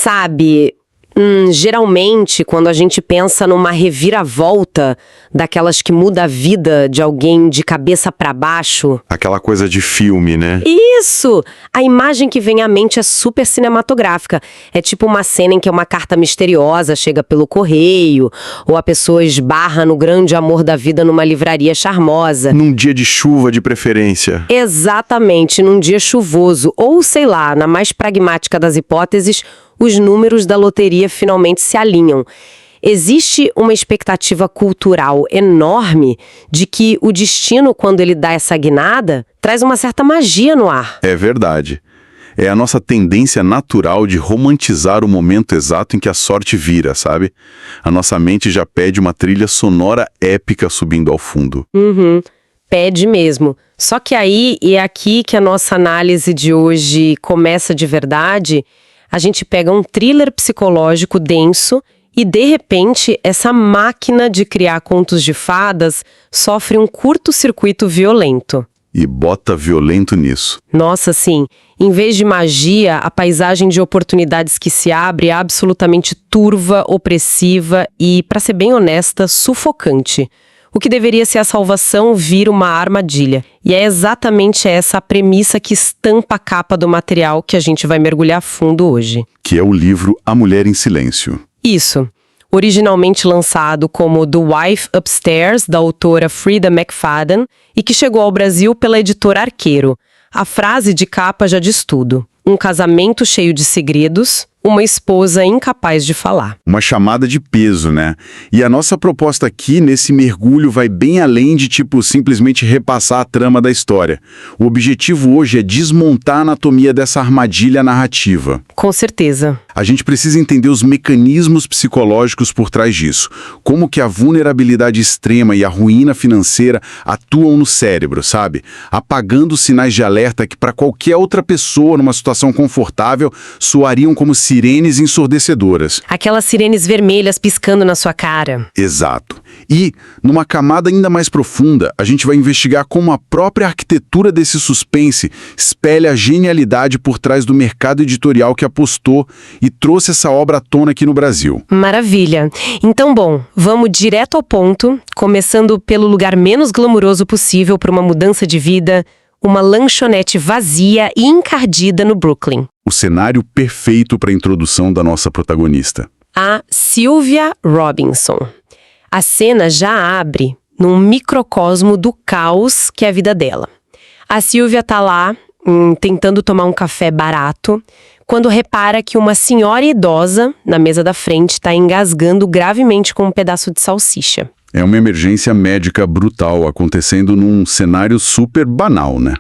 Sabe, geralmente, quando a gente pensa numa reviravolta, daquelas que muda a vida de alguém de cabeça pra baixo... Aquela coisa de filme, né? Isso! A imagem que vem à mente é super cinematográfica. É tipo uma cena em que uma carta misteriosa chega pelo correio, ou a pessoa esbarra no grande amor da vida numa livraria charmosa. Num dia de chuva, de preferência. Exatamente, num dia chuvoso. Ou, sei lá, na mais pragmática das hipóteses, os números da loteria finalmente se alinham. Existe uma expectativa cultural enorme de que o destino, quando ele dá essa guinada, traz uma certa magia no ar. É verdade. É a nossa tendência natural de romantizar o momento exato em que a sorte vira, sabe? A nossa mente já pede uma trilha sonora épica subindo ao fundo. Pede mesmo. Só que aí, e é aqui que a nossa análise de hoje começa de verdade, a gente pega um thriller psicológico denso e, de repente, essa máquina de criar contos de fadas sofre um curto-circuito violento. E bota violento nisso. Nossa, sim. Em vez de magia, a paisagem de oportunidades que se abre é absolutamente turva, opressiva e, para ser bem honesta, sufocante. O que deveria ser a salvação vira uma armadilha. E é exatamente essa a premissa que estampa a capa do material que a gente vai mergulhar fundo hoje. Que é o livro A Mulher em Silêncio. Isso. Originalmente lançado como The Wife Upstairs, da autora Frida McFadden, e que chegou ao Brasil pela editora Arqueiro. A frase de capa já diz tudo. Um casamento cheio de segredos, uma esposa incapaz de falar. Uma chamada de peso, né? E a nossa proposta aqui, nesse mergulho, vai bem além de, simplesmente repassar a trama da história. O objetivo hoje é desmontar a anatomia dessa armadilha narrativa. Com certeza. A gente precisa entender os mecanismos psicológicos por trás disso. Como que a vulnerabilidade extrema e a ruína financeira atuam no cérebro, sabe? Apagando os sinais de alerta que para qualquer outra pessoa numa situação confortável soariam como sirenes ensurdecedoras. Aquelas sirenes vermelhas piscando na sua cara. Exato. E, numa camada ainda mais profunda, a gente vai investigar como a própria arquitetura desse suspense espelha a genialidade por trás do mercado editorial que apostou e trouxe essa obra à tona aqui no Brasil. Maravilha. Então, bom, vamos direto ao ponto, começando pelo lugar menos glamuroso possível para uma mudança de vida, uma lanchonete vazia e encardida no Brooklyn. O cenário perfeito para a introdução da nossa protagonista. A Sylvia Robinson. A cena já abre num microcosmo do caos que é a vida dela. A Sylvia tá lá, tentando tomar um café barato, quando repara que uma senhora idosa, na mesa da frente, está engasgando gravemente com um pedaço de salsicha. É uma emergência médica brutal acontecendo num cenário super banal, né?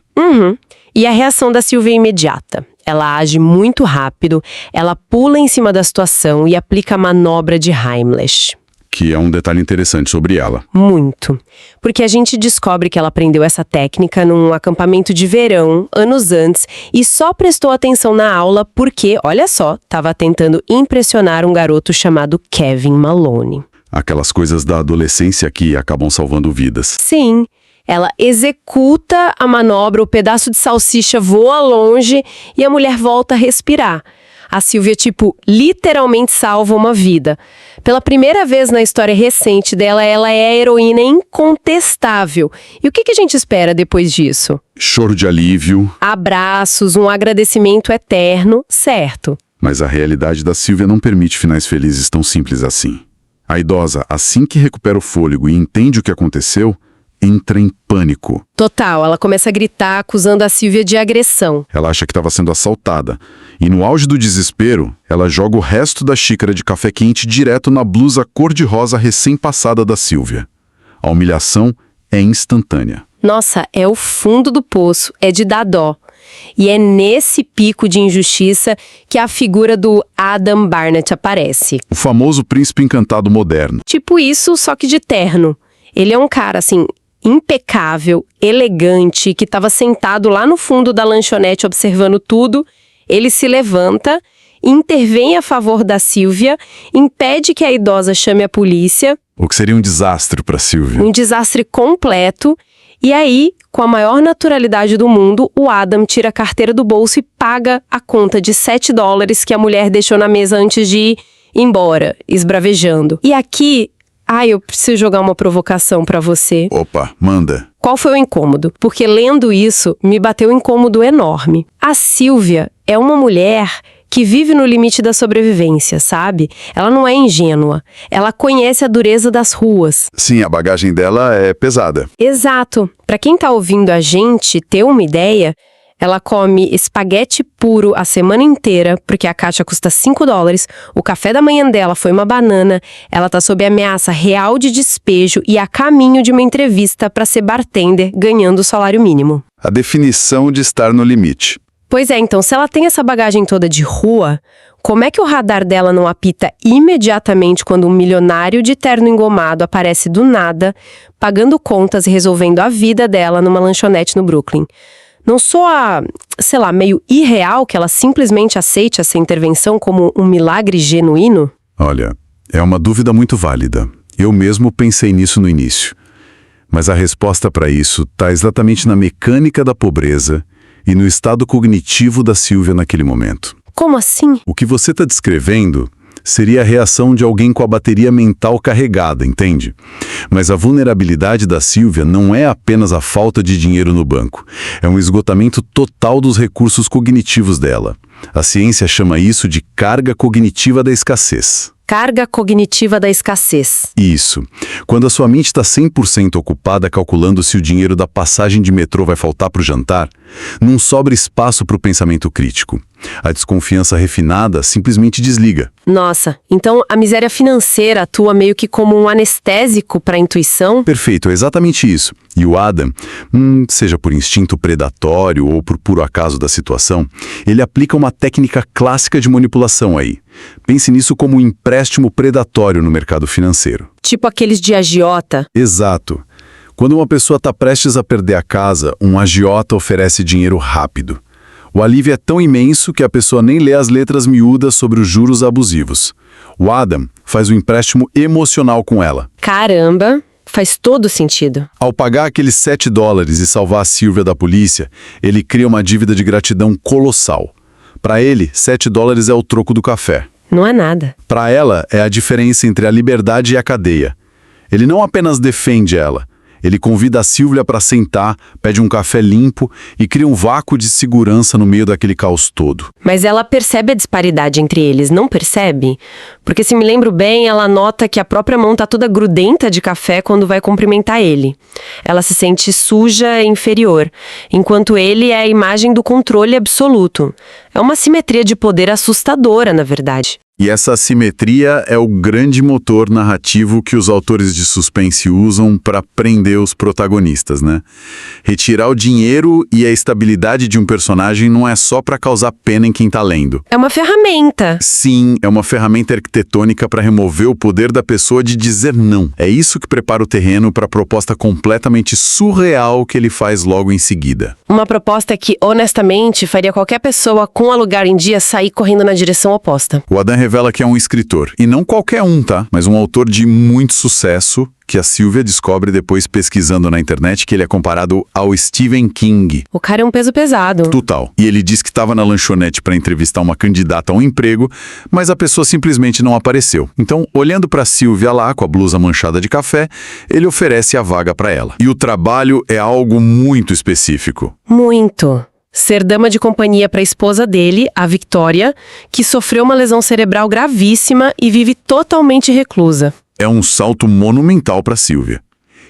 E a reação da Sylvia é imediata. Ela age muito rápido, ela pula em cima da situação e aplica a manobra de Heimlich. Que é um detalhe interessante sobre ela. Muito. Porque a gente descobre que ela aprendeu essa técnica num acampamento de verão, anos antes, e só prestou atenção na aula porque, olha só, estava tentando impressionar um garoto chamado Kevin Maloney. Aquelas coisas da adolescência que acabam salvando vidas. Sim. Ela executa a manobra, o pedaço de salsicha voa longe e a mulher volta a respirar. A Sylvia, literalmente salva uma vida. Pela primeira vez na história recente dela, ela é a heroína incontestável. E o que a gente espera depois disso? Choro de alívio. Abraços, um agradecimento eterno, certo. Mas a realidade da Sylvia não permite finais felizes tão simples assim. A idosa, assim que recupera o fôlego e entende o que aconteceu, entra em pânico. Total, ela começa a gritar acusando a Sylvia de agressão. Ela acha que estava sendo assaltada. E no auge do desespero, ela joga o resto da xícara de café quente direto na blusa cor-de-rosa recém-passada da Sylvia. A humilhação é instantânea. Nossa, é o fundo do poço, é de dar dó. E é nesse pico de injustiça que a figura do Adam Barnett aparece. O famoso príncipe encantado moderno. Tipo isso, só que de terno. Ele é um cara, impecável, elegante, que estava sentado lá no fundo da lanchonete observando tudo. Ele se levanta, intervém a favor da Sylvia, impede que a idosa chame a polícia. O que seria um desastre para Sylvia. Um desastre completo. E aí, com a maior naturalidade do mundo, o Adam tira a carteira do bolso e paga a conta de $7 que a mulher deixou na mesa antes de ir embora, esbravejando. E aqui, eu preciso jogar uma provocação pra você. Opa, manda. Qual foi o incômodo? Porque lendo isso, me bateu um incômodo enorme. A Silvia é uma mulher que vive no limite da sobrevivência, sabe? Ela não é ingênua. Ela conhece a dureza das ruas. Sim, a bagagem dela é pesada. Exato. Pra quem tá ouvindo a gente ter uma ideia, ela come espaguete puro a semana inteira, porque a caixa custa $5, o café da manhã dela foi uma banana, ela tá sob ameaça real de despejo e a caminho de uma entrevista pra ser bartender, ganhando o salário mínimo. A definição de estar no limite. Pois é, então, se ela tem essa bagagem toda de rua, como é que o radar dela não apita imediatamente quando um milionário de terno engomado aparece do nada, pagando contas e resolvendo a vida dela numa lanchonete no Brooklyn? Não soa, meio irreal que ela simplesmente aceite essa intervenção como um milagre genuíno? Olha, é uma dúvida muito válida. Eu mesmo pensei nisso no início. Mas a resposta para isso está exatamente na mecânica da pobreza e no estado cognitivo da Silvia naquele momento. Como assim? O que você está descrevendo seria a reação de alguém com a bateria mental carregada, entende? Mas a vulnerabilidade da Silvia não é apenas a falta de dinheiro no banco. É um esgotamento total dos recursos cognitivos dela. A ciência chama isso de carga cognitiva da escassez. Carga cognitiva da escassez. Isso. Quando a sua mente está 100% ocupada calculando se o dinheiro da passagem de metrô vai faltar para o jantar, não sobra espaço para o pensamento crítico. A desconfiança refinada simplesmente desliga. Nossa, então a miséria financeira atua meio que como um anestésico para a intuição? Perfeito, é exatamente isso. E o Adam, seja por instinto predatório ou por puro acaso da situação, ele aplica uma técnica clássica de manipulação aí. Pense nisso como um empréstimo predatório no mercado financeiro. Tipo aqueles de agiota? Exato. Quando uma pessoa está prestes a perder a casa, um agiota oferece dinheiro rápido. O alívio é tão imenso que a pessoa nem lê as letras miúdas sobre os juros abusivos. O Adam faz um empréstimo emocional com ela. Caramba, faz todo sentido. Ao pagar aqueles $7 e salvar a Silvia da polícia, ele cria uma dívida de gratidão colossal. Para ele, $7 é o troco do café. Não é nada. Para ela, é a diferença entre a liberdade e a cadeia. Ele não apenas defende ela, ele convida a Silvia para sentar, pede um café limpo e cria um vácuo de segurança no meio daquele caos todo. Mas ela percebe a disparidade entre eles, não percebe? Porque se me lembro bem, ela nota que a própria mão tá toda grudenta de café quando vai cumprimentar ele. Ela se sente suja e inferior, enquanto ele é a imagem do controle absoluto. É uma simetria de poder assustadora, na verdade. E essa assimetria é o grande motor narrativo que os autores de suspense usam para prender os protagonistas, né? Retirar o dinheiro e a estabilidade de um personagem não é só para causar pena em quem tá lendo. É uma ferramenta. Sim, é uma ferramenta arquitetônica para remover o poder da pessoa de dizer não. É isso que prepara o terreno para a proposta completamente surreal que ele faz logo em seguida. Uma proposta que, honestamente, faria qualquer pessoa com alugar em dia sair correndo na direção oposta. O Adam revela que é um escritor. E não qualquer um, tá? Mas um autor de muito sucesso, que a Silvia descobre depois pesquisando na internet que ele é comparado ao Stephen King. O cara é um peso pesado. Total. E ele diz que estava na lanchonete para entrevistar uma candidata a um emprego, mas a pessoa simplesmente não apareceu. Então, olhando para Silvia lá, com a blusa manchada de café, ele oferece a vaga para ela. E o trabalho é algo muito específico. Muito. Ser dama de companhia para a esposa dele, a Victoria, que sofreu uma lesão cerebral gravíssima e vive totalmente reclusa. É um salto monumental para Silvia.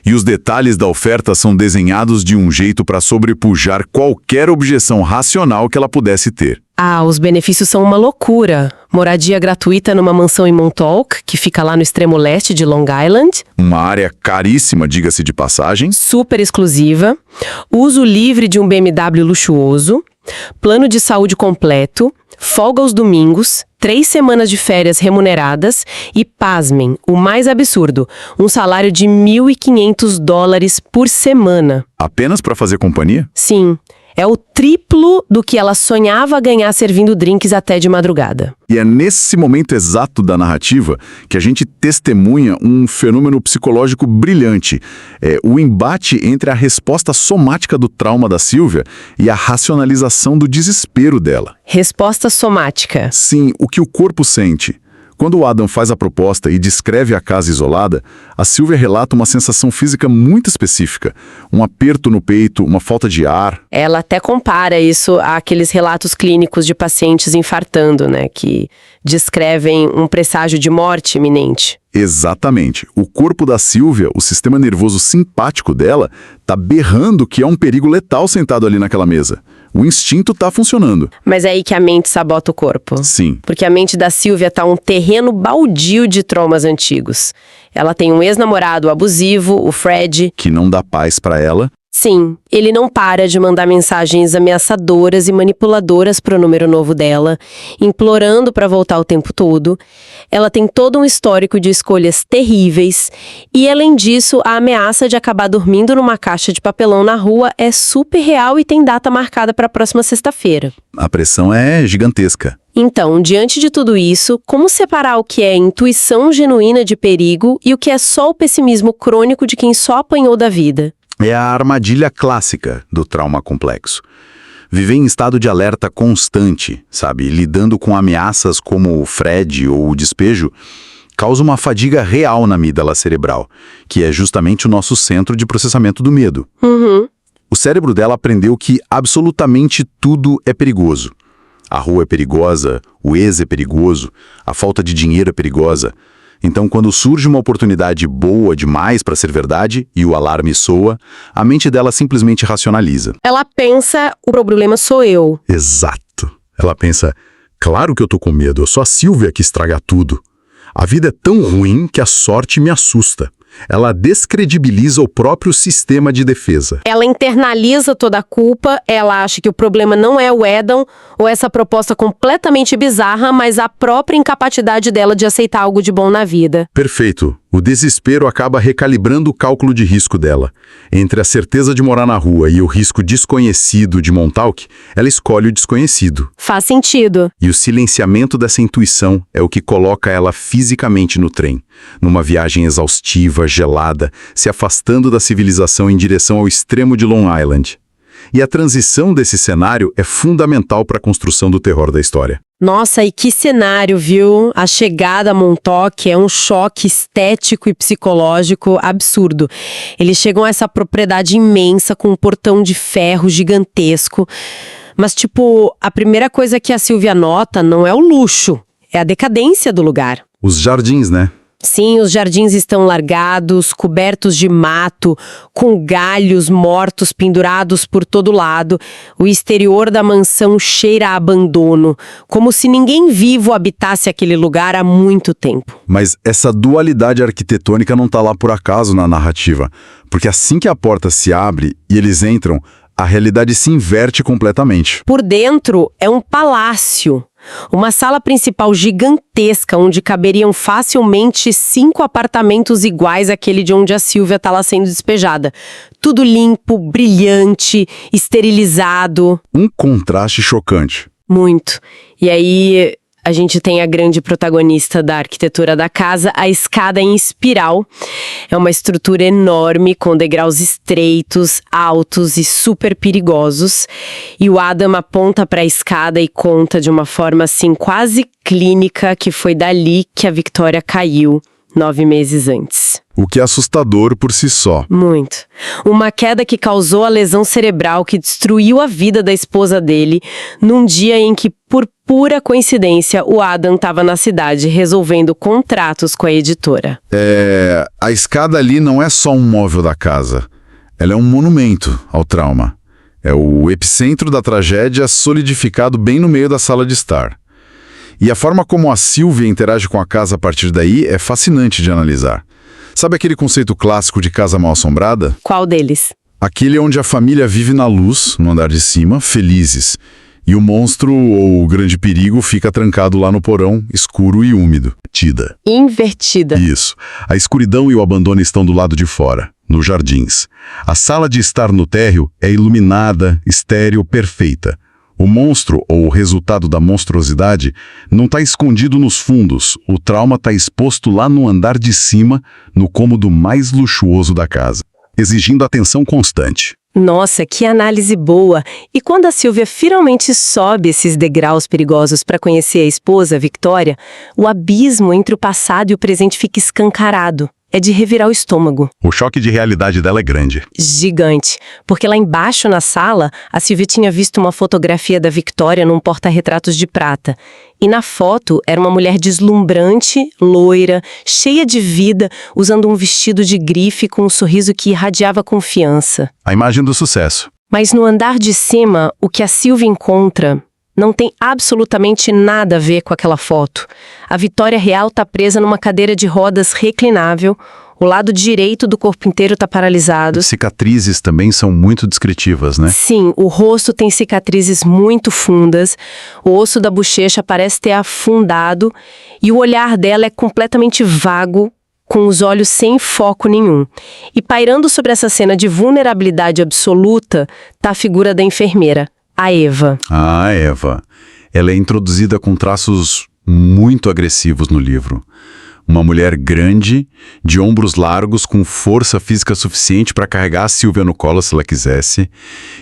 E os detalhes da oferta são desenhados de um jeito para sobrepujar qualquer objeção racional que ela pudesse ter. Os benefícios são uma loucura. Moradia gratuita numa mansão em Montauk, que fica lá no extremo leste de Long Island. Uma área caríssima, diga-se de passagem. Super exclusiva. Uso livre de um BMW luxuoso. Plano de saúde completo. Folga aos domingos. 3 semanas de férias remuneradas. E, pasmem, o mais absurdo, um salário de $1.500 por semana. Apenas para fazer companhia? Sim. É o triplo do que ela sonhava ganhar servindo drinks até de madrugada. E é nesse momento exato da narrativa que a gente testemunha um fenômeno psicológico brilhante. O embate entre a resposta somática do trauma da Sylvia e a racionalização do desespero dela. Resposta somática. Sim, o que o corpo sente. Quando o Adam faz a proposta e descreve a casa isolada, a Sylvia relata uma sensação física muito específica. Um aperto no peito, uma falta de ar. Ela até compara isso àqueles relatos clínicos de pacientes infartando, né? Que descrevem um presságio de morte iminente. Exatamente. O corpo da Sylvia, o sistema nervoso simpático dela, tá berrando que é um perigo letal sentado ali naquela mesa. O instinto tá funcionando. Mas é aí que a mente sabota o corpo. Sim. Porque a mente da Sylvia tá um terreno baldio de traumas antigos. Ela tem um ex-namorado abusivo, o Fred. Que não dá paz pra ela. Sim, ele não para de mandar mensagens ameaçadoras e manipuladoras pro número novo dela, implorando pra voltar o tempo todo. Ela tem todo um histórico de escolhas terríveis e, além disso, a ameaça de acabar dormindo numa caixa de papelão na rua é super real e tem data marcada pra próxima sexta-feira. A pressão é gigantesca. Então, diante de tudo isso, como separar o que é intuição genuína de perigo e o que é só o pessimismo crônico de quem só apanhou da vida? É a armadilha clássica do trauma complexo. Viver em estado de alerta constante, sabe, lidando com ameaças como o Fred ou o despejo, causa uma fadiga real na amígdala cerebral, que é justamente o nosso centro de processamento do medo. O cérebro dela aprendeu que absolutamente tudo é perigoso. A rua é perigosa, o ex é perigoso, a falta de dinheiro é perigosa. Então, quando surge uma oportunidade boa demais para ser verdade e o alarme soa, a mente dela simplesmente racionaliza. Ela pensa, o problema sou eu. Exato. Ela pensa, claro que eu tô com medo, eu sou a Sylvia que estraga tudo. A vida é tão ruim que a sorte me assusta. Ela descredibiliza o próprio sistema de defesa. Ela internaliza toda a culpa, ela acha que o problema não é o Adam ou essa proposta completamente bizarra, mas a própria incapacidade dela de aceitar algo de bom na vida. Perfeito. O desespero acaba recalibrando o cálculo de risco dela. Entre a certeza de morar na rua e o risco desconhecido de Montauk, ela escolhe o desconhecido. Faz sentido. E o silenciamento dessa intuição é o que coloca ela fisicamente no trem, numa viagem exaustiva, gelada, se afastando da civilização em direção ao extremo de Long Island. E a transição desse cenário é fundamental para a construção do terror da história. Nossa, e que cenário, viu? A chegada a Montauk é um choque estético e psicológico absurdo. Eles chegam a essa propriedade imensa com um portão de ferro gigantesco. Mas, tipo, a primeira coisa que a Sylvia nota não é o luxo, é a decadência do lugar. Os jardins, né? Sim, os jardins estão largados, cobertos de mato, com galhos mortos pendurados por todo lado. O exterior da mansão cheira a abandono, como se ninguém vivo habitasse aquele lugar há muito tempo. Mas essa dualidade arquitetônica não tá lá por acaso na narrativa, porque assim que a porta se abre e eles entram, a realidade se inverte completamente. Por dentro é um palácio. Uma sala principal gigantesca, onde caberiam facilmente 5 apartamentos iguais àquele de onde a Sylvia está lá sendo despejada. Tudo limpo, brilhante, esterilizado. Um contraste chocante. Muito. E aí a gente tem a grande protagonista da arquitetura da casa, a escada em espiral. É uma estrutura enorme, com degraus estreitos, altos e super perigosos. E o Adam aponta para a escada e conta de uma forma assim quase clínica que foi dali que a Victoria caiu 9 meses antes. O que é assustador por si só. Muito. Uma queda que causou a lesão cerebral que destruiu a vida da esposa dele num dia em que, por pura coincidência, o Adam estava na cidade resolvendo contratos com a editora. A escada ali não é só um móvel da casa. Ela é um monumento ao trauma. É o epicentro da tragédia solidificado bem no meio da sala de estar. E a forma como a Sylvia interage com a casa a partir daí é fascinante de analisar. Sabe aquele conceito clássico de casa mal-assombrada? Qual deles? Aquele onde a família vive na luz, no andar de cima, felizes. E o monstro ou o grande perigo fica trancado lá no porão, escuro e úmido. Invertida. Isso. A escuridão e o abandono estão do lado de fora. nos jardins. A sala de estar no térreo é iluminada, estéril, perfeita. O monstro, ou o resultado da monstruosidade, não está escondido nos fundos. O trauma está exposto lá no andar de cima, no cômodo mais luxuoso da casa, exigindo atenção constante. Nossa, que análise boa! E quando a Silvia finalmente sobe esses degraus perigosos para conhecer a esposa, Victoria, o abismo entre o passado e o presente fica escancarado. É de revirar o estômago. O choque de realidade dela é grande. Gigante. Porque lá embaixo na sala, a Silvia tinha visto uma fotografia da Victoria num porta-retratos de prata. E na foto era uma mulher deslumbrante, loira, cheia de vida, usando um vestido de grife com um sorriso que irradiava confiança. A imagem do sucesso. Mas no andar de cima, o que a Silvia encontra não tem absolutamente nada a ver com aquela foto. A Victoria real está presa numa cadeira de rodas reclinável, o lado direito do corpo inteiro está paralisado. Cicatrizes também são muito descritivas, né? Sim, o rosto tem cicatrizes muito fundas, o osso da bochecha parece ter afundado e o olhar dela é completamente vago, com os olhos sem foco nenhum. E pairando sobre essa cena de vulnerabilidade absoluta está a figura da enfermeira, a Eva. Ah, Eva. Ela é introduzida com traços muito agressivos no livro. Uma mulher grande, de ombros largos, com força física suficiente para carregar a Silvia no colo se ela quisesse,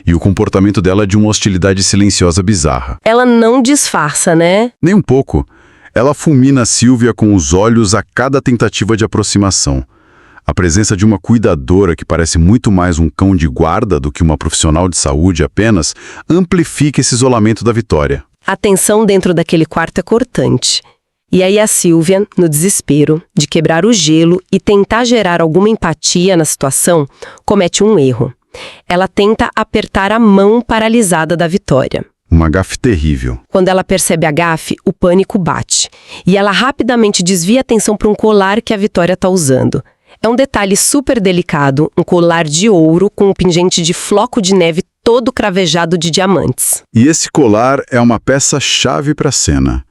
e o comportamento dela é de uma hostilidade silenciosa bizarra. Ela não disfarça, né? Nem um pouco. Ela fulmina a Silvia com os olhos a cada tentativa de aproximação. A presença de uma cuidadora que parece muito mais um cão de guarda do que uma profissional de saúde apenas, amplifica esse isolamento da Victoria. A tensão dentro daquele quarto é cortante. E aí a Silvia, no desespero de quebrar o gelo e tentar gerar alguma empatia na situação, comete um erro. Ela tenta apertar a mão paralisada da Victoria. Uma gafe terrível. Quando ela percebe a gafe, o pânico bate. E ela rapidamente desvia a atenção para um colar que a Victoria está usando. É um detalhe super delicado, um colar de ouro com um pingente de floco de neve todo cravejado de diamantes. E esse colar é uma peça-chave para a cena.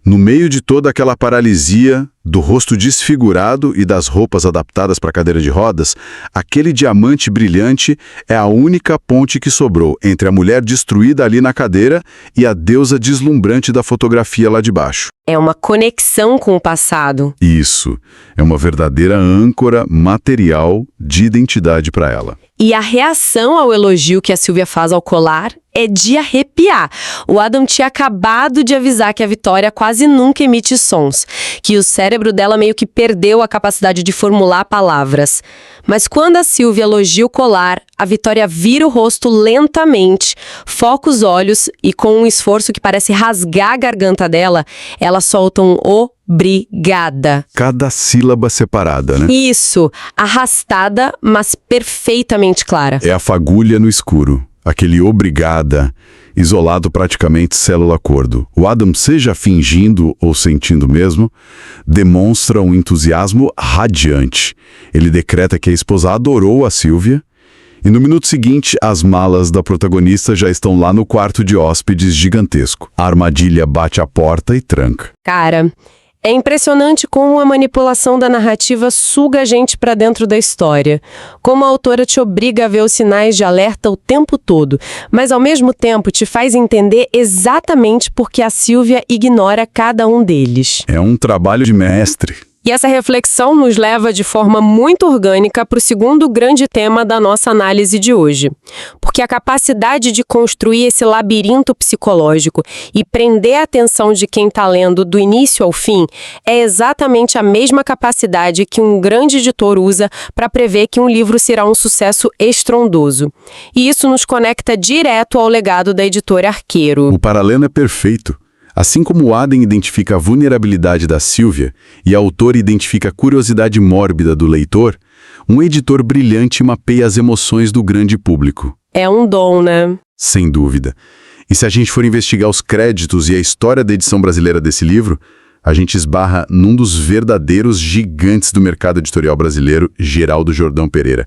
No meio de toda aquela paralisia, do rosto desfigurado e das roupas adaptadas para a cadeira de rodas, aquele diamante brilhante é a única ponte que sobrou entre a mulher destruída ali na cadeira e a deusa deslumbrante da fotografia lá de baixo. É uma conexão com o passado. Isso. É uma verdadeira âncora material de identidade para ela. E a reação ao elogio que a Silvia faz ao colar é de arrepiar. O Adam tinha acabado de avisar que a Victoria quase nunca emite sons, que o cérebro dela meio que perdeu a capacidade de formular palavras. Mas quando a Silvia elogia o colar, a Victoria vira o rosto lentamente, foca os olhos e com um esforço que parece rasgar a garganta dela, ela solta um obrigada. Cada sílaba separada, né? Isso, arrastada, mas perfeitamente clara. É a fagulha no escuro. Aquele obrigada, isolado praticamente célula-acordo. O Adam, seja fingindo ou sentindo mesmo, demonstra um entusiasmo radiante. Ele decreta que a esposa adorou a Silvia, e no minuto seguinte, as malas da protagonista já estão lá no quarto de hóspedes gigantesco. A armadilha bate a porta e tranca. Cara, é impressionante como a manipulação da narrativa suga a gente pra dentro da história. Como a autora te obriga a ver os sinais de alerta o tempo todo, mas ao mesmo tempo te faz entender exatamente por que a Silvia ignora cada um deles. É um trabalho de mestre. E essa reflexão nos leva de forma muito orgânica para o segundo grande tema da nossa análise de hoje. Porque a capacidade de construir esse labirinto psicológico e prender a atenção de quem está lendo do início ao fim é exatamente a mesma capacidade que um grande editor usa para prever que um livro será um sucesso estrondoso. E isso nos conecta direto ao legado da editora Arqueiro. O paralelo é perfeito. Assim como o Adam identifica a vulnerabilidade da Silvia e a autora identifica a curiosidade mórbida do leitor, um editor brilhante mapeia as emoções do grande público. É um dom, né? Sem dúvida. E se a gente for investigar os créditos e a história da edição brasileira desse livro, a gente esbarra num dos verdadeiros gigantes do mercado editorial brasileiro, Geraldo Jordão Pereira.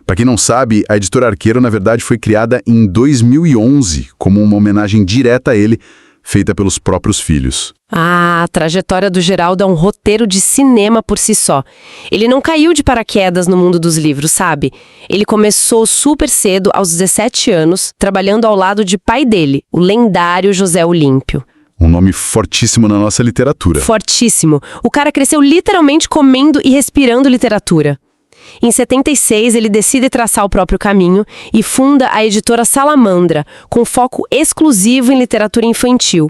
Para quem não sabe, a editora Arqueiro, na verdade, foi criada em 2011 como uma homenagem direta a ele, feita pelos próprios filhos. Ah, a trajetória do Geraldo é um roteiro de cinema por si só. Ele não caiu de paraquedas no mundo dos livros, sabe? Ele começou super cedo, aos 17 anos, trabalhando ao lado de pai dele, o lendário José Olímpio. Um nome fortíssimo na nossa literatura. Fortíssimo. O cara cresceu literalmente comendo e respirando literatura. Em 76, ele decide traçar o próprio caminho e funda a editora Salamandra, com foco exclusivo em literatura infantil.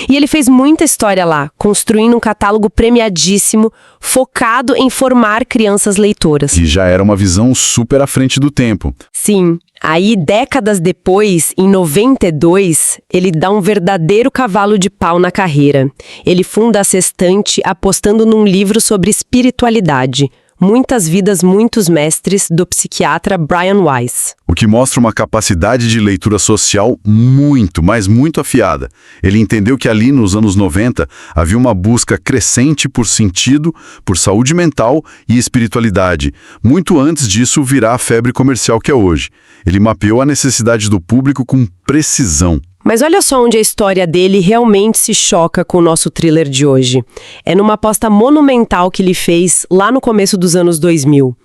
E ele fez muita história lá, construindo um catálogo premiadíssimo, focado em formar crianças leitoras. Que já era uma visão super à frente do tempo. Sim. Aí, décadas depois, em 92, ele dá um verdadeiro cavalo de pau na carreira. Ele funda a Sextante apostando num livro sobre espiritualidade. Muitas Vidas, Muitos Mestres, do psiquiatra Brian Weiss. O que mostra uma capacidade de leitura social muito, mas muito afiada. Ele entendeu que ali nos anos 90 havia uma busca crescente por sentido, por saúde mental e espiritualidade, muito antes disso virar a febre comercial que é hoje. Ele mapeou a necessidade do público com precisão. Mas olha só onde a história dele realmente se choca com o nosso thriller de hoje. É numa aposta monumental que ele fez lá no começo dos anos 2000.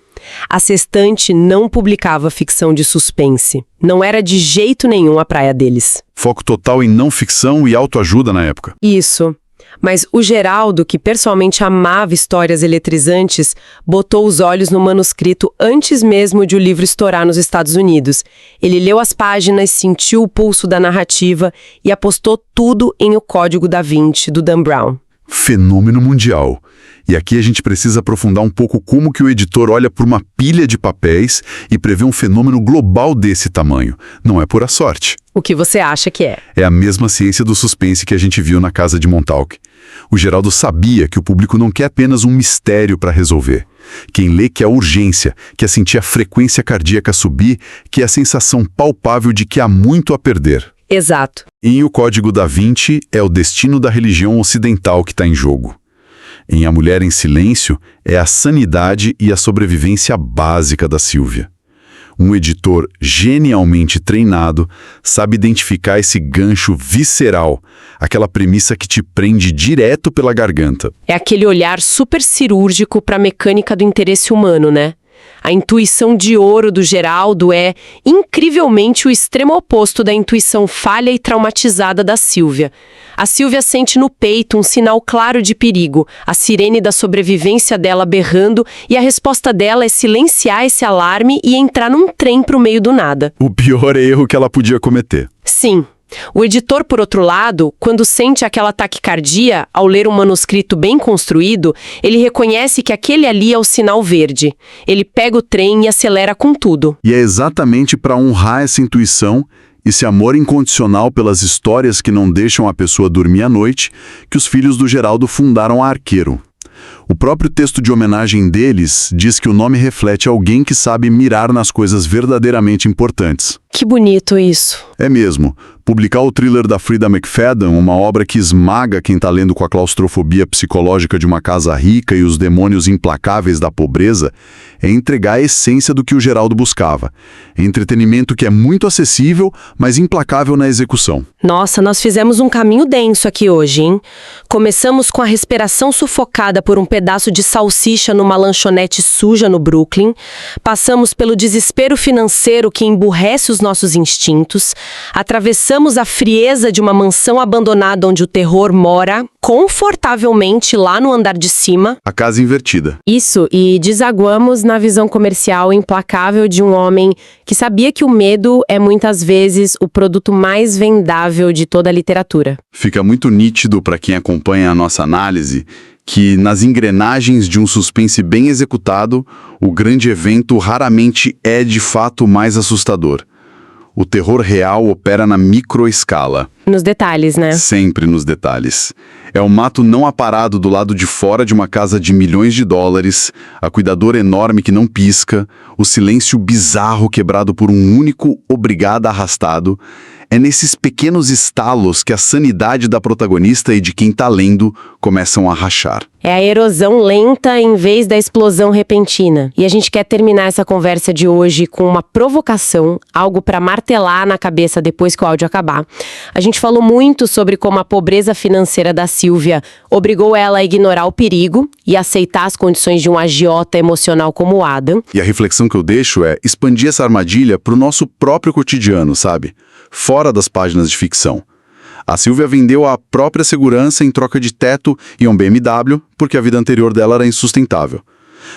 A Sextante não publicava ficção de suspense. Não era de jeito nenhum a praia deles. Foco total em não ficção e autoajuda na época. Isso. Mas o Geraldo, que pessoalmente amava histórias eletrizantes, botou os olhos no manuscrito antes mesmo de o livro estourar nos Estados Unidos. Ele leu as páginas, sentiu o pulso da narrativa e apostou tudo em O Código da Vinci, do Dan Brown. Fenômeno mundial. E aqui a gente precisa aprofundar um pouco como que o editor olha por uma pilha de papéis e prevê um fenômeno global desse tamanho. Não é pura sorte. O que você acha que é? É a mesma ciência do suspense que a gente viu na Casa de Montauk. O Geraldo sabia que o público não quer apenas um mistério para resolver. Quem lê quer urgência, quer sentir a frequência cardíaca subir, quer a sensação palpável de que há muito a perder. Exato. Em O Código da Vinci, é o destino da religião ocidental que está em jogo. Em A Mulher em Silêncio, é a sanidade e a sobrevivência básica da Sílvia. Um editor genialmente treinado sabe identificar esse gancho visceral, aquela premissa que te prende direto pela garganta. É aquele olhar super cirúrgico para a mecânica do interesse humano, né? A intuição de ouro do Geraldo é, incrivelmente, o extremo oposto da intuição falha e traumatizada da Sílvia. A Sílvia sente no peito um sinal claro de perigo, a sirene da sobrevivência dela berrando, e a resposta dela é silenciar esse alarme e entrar num trem pro meio do nada. O pior erro que ela podia cometer. Sim. O editor, por outro lado, quando sente aquela taquicardia, ao ler um manuscrito bem construído, ele reconhece que aquele ali é o sinal verde. Ele pega o trem e acelera com tudo. E é exatamente para honrar essa intuição, esse amor incondicional pelas histórias que não deixam a pessoa dormir à noite, que os filhos do Geraldo fundaram a Arqueiro. O próprio texto de homenagem deles diz que o nome reflete alguém que sabe mirar nas coisas verdadeiramente importantes. Que bonito isso. É mesmo. Publicar o thriller da Frida McFadden, uma obra que esmaga quem está lendo com a claustrofobia psicológica de uma casa rica e os demônios implacáveis da pobreza, é entregar a essência do que o Geraldo buscava. Entretenimento que é muito acessível, mas implacável na execução. Nossa, nós fizemos um caminho denso aqui hoje, hein? Começamos com a respiração sufocada por um pedaço de salsicha numa lanchonete suja no Brooklyn, passamos pelo desespero financeiro que emburrece os nossos instintos, atravessamos a frieza de uma mansão abandonada onde o terror mora confortavelmente lá no andar de cima. A casa invertida. Isso, e desaguamos na visão comercial implacável de um homem que sabia que o medo é muitas vezes o produto mais vendável de toda a literatura. Fica muito nítido para quem acompanha a nossa análise que nas engrenagens de um suspense bem executado, o grande evento raramente é de fato mais assustador. O terror real opera na microescala. Nos detalhes, né? Sempre nos detalhes. É o mato não aparado do lado de fora de uma casa de milhões de dólares, a cuidadora enorme que não pisca, o silêncio bizarro quebrado por um único obrigado arrastado. É nesses pequenos estalos que a sanidade da protagonista e de quem tá lendo começam a rachar. É a erosão lenta em vez da explosão repentina. E a gente quer terminar essa conversa de hoje com uma provocação, algo para martelar na cabeça depois que o áudio acabar. A gente falou muito sobre como a pobreza financeira da Sylvia obrigou ela a ignorar o perigo e aceitar as condições de um agiota emocional como o Adam. E a reflexão que eu deixo é expandir essa armadilha pro nosso próprio cotidiano, sabe? Fora das páginas de ficção. A Sylvia vendeu a própria segurança em troca de teto e um BMW, porque a vida anterior dela era insustentável.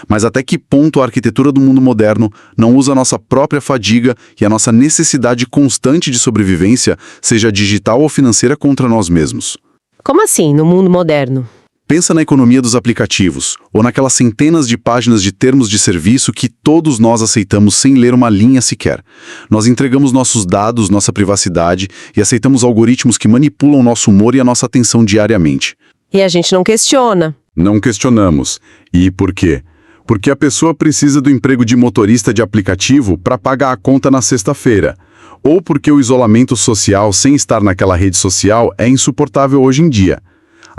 Mas até que ponto a arquitetura do mundo moderno não usa a nossa própria fadiga e a nossa necessidade constante de sobrevivência, seja digital ou financeira, contra nós mesmos? Como assim, no mundo moderno? Pensa na economia dos aplicativos, ou naquelas centenas de páginas de termos de serviço que todos nós aceitamos sem ler uma linha sequer. Nós entregamos nossos dados, nossa privacidade e aceitamos algoritmos que manipulam nosso humor e a nossa atenção diariamente. E a gente não questiona. Não questionamos. E por quê? Porque a pessoa precisa do emprego de motorista de aplicativo para pagar a conta na sexta-feira. Ou porque o isolamento social sem estar naquela rede social é insuportável hoje em dia.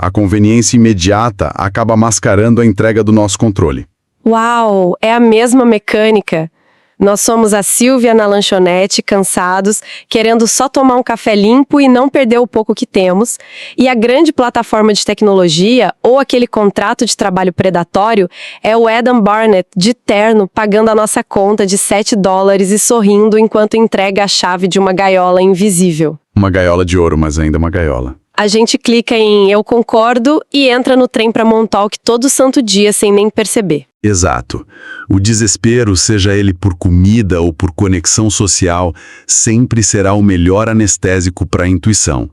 A conveniência imediata acaba mascarando a entrega do nosso controle. Uau, é a mesma mecânica. Nós somos a Sylvia na lanchonete, cansados, querendo só tomar um café limpo e não perder o pouco que temos, e a grande plataforma de tecnologia, ou aquele contrato de trabalho predatório, é o Adam Barnett, de terno, pagando a nossa conta de $7 e sorrindo enquanto entrega a chave de uma gaiola invisível. Uma gaiola de ouro, mas ainda uma gaiola. A gente clica em Eu concordo e entra no trem para Montauk todo santo dia sem nem perceber. Exato. O desespero, seja ele por comida ou por conexão social, sempre será o melhor anestésico para a intuição.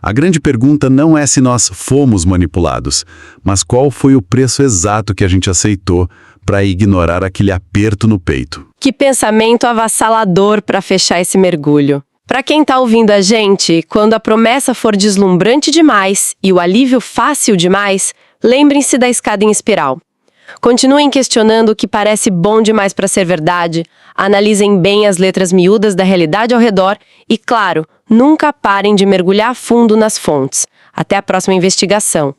A grande pergunta não é se nós fomos manipulados, mas qual foi o preço exato que a gente aceitou para ignorar aquele aperto no peito. Que pensamento avassalador para fechar esse mergulho. Para quem tá ouvindo a gente, quando a promessa for deslumbrante demais e o alívio fácil demais, lembrem-se da escada em espiral. Continuem questionando o que parece bom demais para ser verdade, analisem bem as letras miúdas da realidade ao redor e, claro, nunca parem de mergulhar fundo nas fontes. Até a próxima investigação.